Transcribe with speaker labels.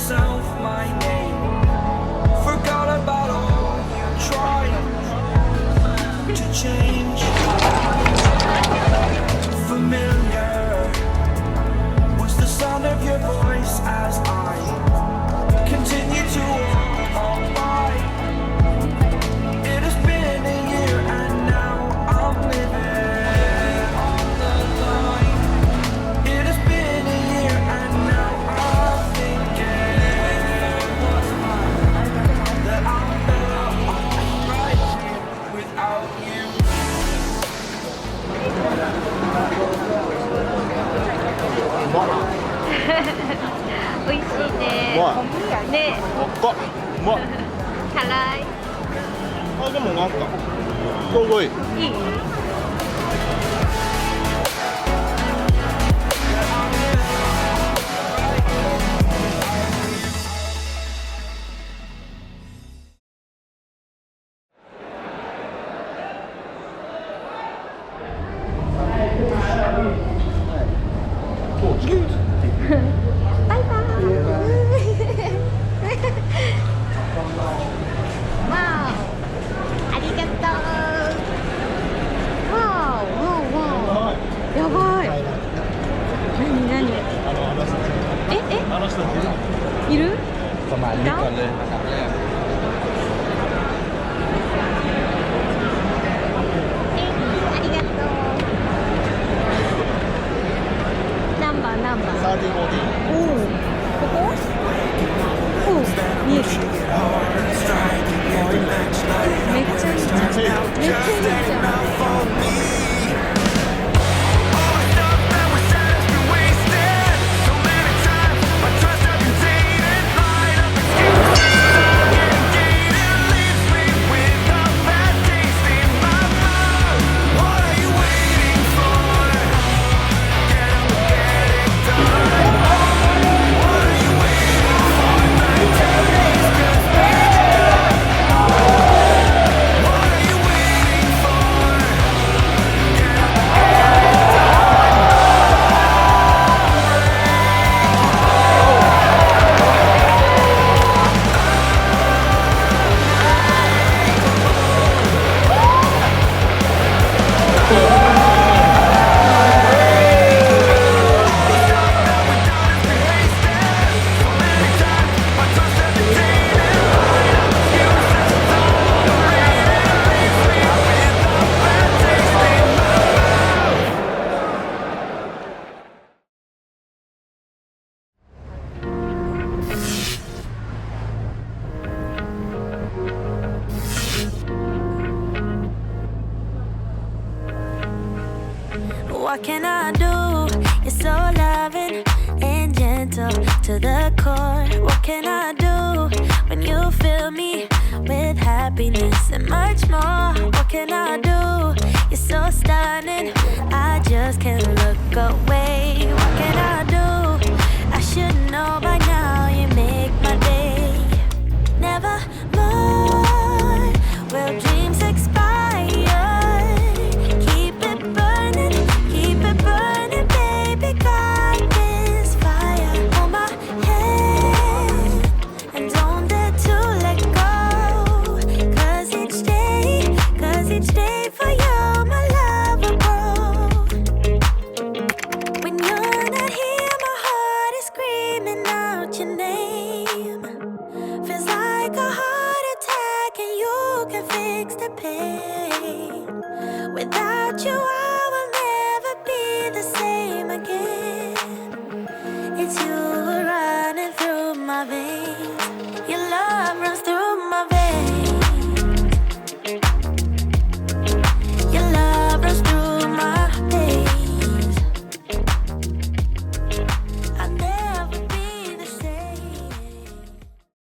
Speaker 1: yourself my name. Forgot about all you tried to change. Familiar was the sound of your voice as I continue to walk on by. It has been a year and now I'm living on the line. It has been a year and now I'm thinking that I'm better off right here without you.
Speaker 2: 美味しいね。ね。
Speaker 3: 高っ。うまい。
Speaker 2: 辛い。
Speaker 3: あ、でもなんかちょうどいい。
Speaker 2: いい。バイバイ。わお、ありがとう。わお、わお、わお。やばい。何何？え？いる？
Speaker 3: ประมาณนี้ก่อนเลยนะครับแรก
Speaker 2: ありがとう。何番？
Speaker 3: サーティーボディ
Speaker 2: おお、ここ？おお、見える。めっちゃいいじゃん。めっちゃいいじゃん。
Speaker 4: What can I do? You're so loving and gentle to the core. What can I do when you fill me with happiness and much more? What can I do? You're so stunning, I just can't look away.